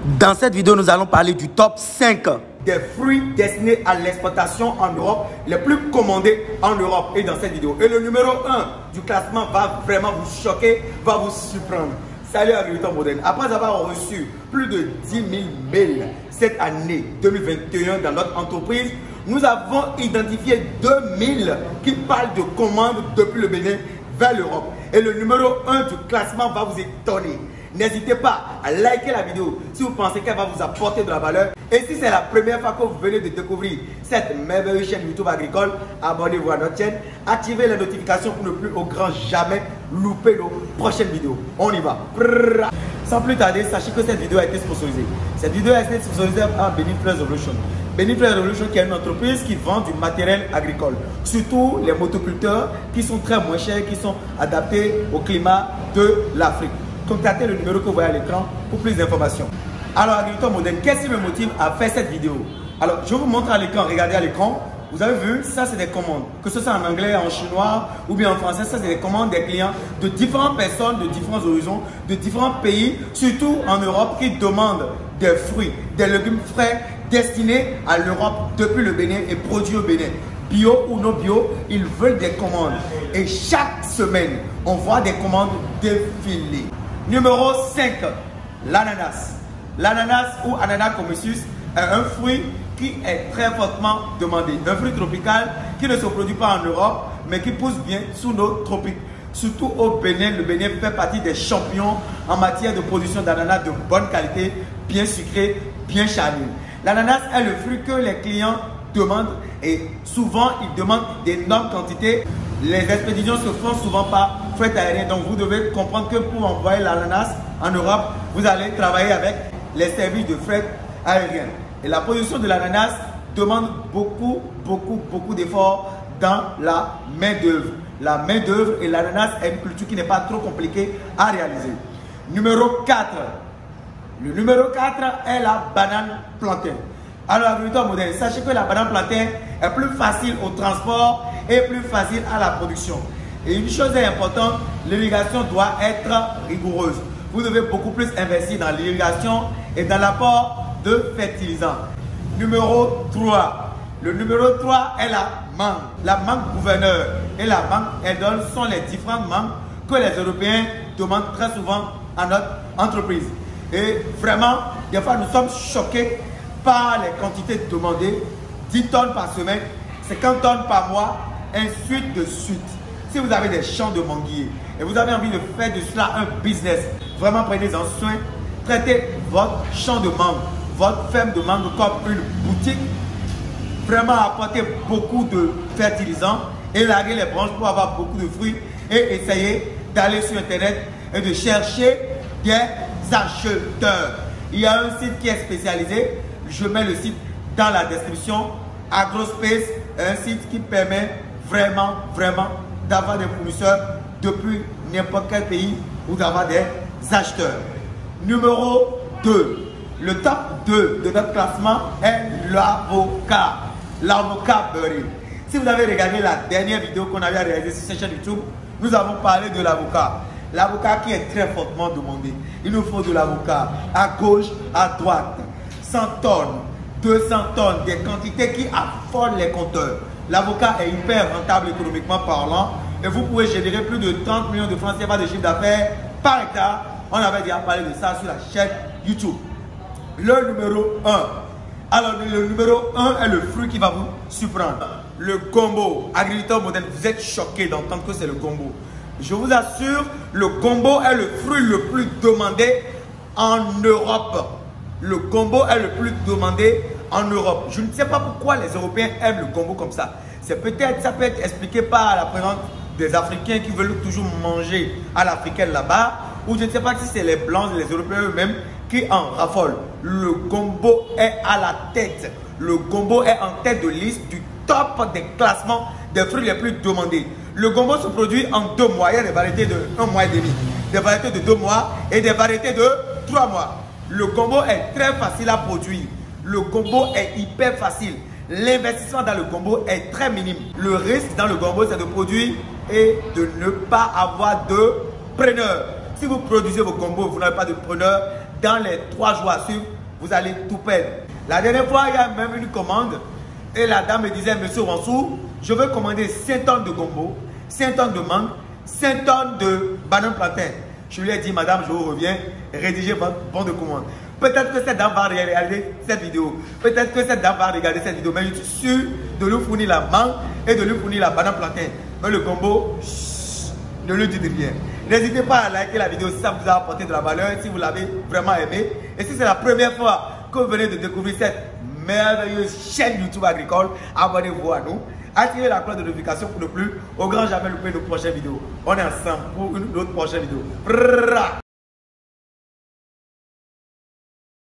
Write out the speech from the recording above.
Dans cette vidéo, nous allons parler du top 5 des fruits destinés à l'exportation en Europe, les plus commandés en Europe. Et dans cette vidéo, et le numéro 1 du classement va vraiment vous choquer, va vous surprendre. Salut agriculteurs modernes. Après avoir reçu plus de 10 000 mails cette année 2021 dans notre entreprise, nous avons identifié 2000 qui parlent de commandes depuis le Bénin vers l'Europe. Et le numéro 1 du classement va vous étonner. N'hésitez pas à liker la vidéo si vous pensez qu'elle va vous apporter de la valeur. Et si c'est la première fois que vous venez de découvrir cette merveilleuse chaîne YouTube agricole, abonnez-vous à notre chaîne, activez les notifications pour ne plus au grand jamais louper nos prochaines vidéos. On y va. Sans plus tarder, sachez que cette vidéo a été sponsorisée. Cette vidéo a été sponsorisée par Benifleurs Revolution. Benifleurs Revolution qui est une entreprise qui vend du matériel agricole. Surtout les motoculteurs qui sont très moins chers, qui sont adaptés au climat de l'Afrique. Contactez le numéro que vous voyez à l'écran pour plus d'informations. Alors, agriculteurs modernes, qu'est-ce qui me motive à faire cette vidéo? Alors, je vous montre à l'écran, regardez à l'écran. Vous avez vu, ça c'est des commandes. Que ce soit en anglais, en chinois ou bien en français, ça c'est des commandes des clients de différentes personnes, de différents horizons, de différents pays, surtout en Europe, qui demandent des fruits, des légumes frais destinés à l'Europe depuis le Bénin et produits au Bénin. Bio ou non bio, ils veulent des commandes. Et chaque semaine, on voit des commandes défiler. Numéro 5, l'ananas. L'ananas ou Ananas communis est un fruit qui est très fortement demandé. Un fruit tropical qui ne se produit pas en Europe, mais qui pousse bien sous nos tropiques. Surtout au Bénin, le Bénin fait partie des champions en matière de production d'ananas de bonne qualité, bien sucré, bien charnu. L'ananas est le fruit que les clients demandent et souvent ils demandent d'énormes quantités. Les expéditions se font souvent par fret aérien. Donc vous devez comprendre que pour envoyer l'ananas en Europe, vous allez travailler avec les services de fret aérien. Et la production de l'ananas demande beaucoup d'efforts dans la main d'œuvre. La main d'œuvre et l'ananas est une culture qui n'est pas trop compliquée à réaliser. Numéro 4. Le numéro 4 est la banane plantain. Alors, agriculteurs modernes, sachez que la banane plantain est plus facile au transport et plus facile à la production. Et une chose est importante, l'irrigation doit être rigoureuse. Vous devez beaucoup plus investir dans l'irrigation et dans l'apport de fertilisants. Numéro 3. Le numéro 3 est la mangue. La mangue gouverneur et la mangue Edol sont les différentes mangues que les Européens demandent très souvent à notre entreprise. Et vraiment, des fois, nous sommes choqués par les quantités demandées. 10 tonnes par semaine, 50 tonnes par mois, ainsi de suite. Si vous avez des champs de manguiers et vous avez envie de faire de cela un business, vraiment prenez-en soin. Traitez votre champ de mangue, votre ferme de mangue comme une boutique. Vraiment apportez beaucoup de fertilisants, élarguez les branches pour avoir beaucoup de fruits et essayez d'aller sur internet et de chercher des acheteurs. Il y a un site qui est spécialisé, je mets le site dans la description. AgroSpace est un site qui permet vraiment d'avoir des fournisseurs depuis n'importe quel pays ou d'avoir des acheteurs. Numéro 2. Le top 2 de notre classement est l'avocat. L'avocat beurré. Si vous avez regardé la dernière vidéo qu'on avait réalisée sur cette chaîne YouTube, nous avons parlé de l'avocat. L'avocat qui est très fortement demandé. Il nous faut de l'avocat à gauche, à droite. 100 tonnes, 200 tonnes, des quantités qui affolent les compteurs. L'avocat est hyper rentable économiquement parlant et vous pouvez générer plus de 30 millions de francs CFA de chiffre d'affaires par hectare. On avait déjà parlé de ça sur la chaîne YouTube. Le numéro 1. Alors, le numéro 1 est le fruit qui va vous surprendre. Le gombo. Agriculteurs modernes, vous êtes choqués d'entendre que c'est le gombo. Je vous assure, le gombo est le fruit le plus demandé en Europe. Le gombo est le plus demandé en Europe. Je ne sais pas pourquoi les Européens aiment le gombo comme ça. Ça peut être expliqué par la présence des Africains qui veulent toujours manger à l'africaine là-bas. Ou je ne sais pas si c'est les Blancs, les Européens eux-mêmes qui en raffolent. Le gombo est à la tête. Le gombo est en tête de liste du top des classements des fruits les plus demandés. Le gombo se produit en 2 mois. Il y a des variétés de 1 mois et demi, des variétés de 2 mois et des variétés de 3 mois. Le gombo est très facile à produire. Le gombo est hyper facile. L'investissement dans le gombo est très minime. Le risque dans le gombo, c'est de produire et de ne pas avoir de preneur. Si vous produisez vos gombos, vous n'avez pas de preneur, dans les 3 jours à suivre, vous allez tout perdre. La dernière fois, il y a même une commande et la dame me disait, monsieur Wansou, je veux commander 5 tonnes de gombo, 5 tonnes de mangue, 5 tonnes de banane plantain. Je lui ai dit, madame, je vous reviens, rédigez votre bon de commande. Peut-être que cette dame va regarder cette vidéo. Peut-être que cette dame va regarder cette vidéo. Mais je suis sûr de lui fournir la mangue et de lui fournir la banane plantain. Mais le gombo, ne lui dites rien. N'hésitez pas à liker la vidéo si ça vous a apporté de la valeur, si vous l'avez vraiment aimé. Et si c'est la première fois que vous venez de découvrir cette merveilleuse chaîne YouTube agricole, abonnez-vous à nous. Activez la cloche de notification pour ne plus au grand jamais louper nos prochaines vidéos. On est ensemble pour une autre prochaine vidéo.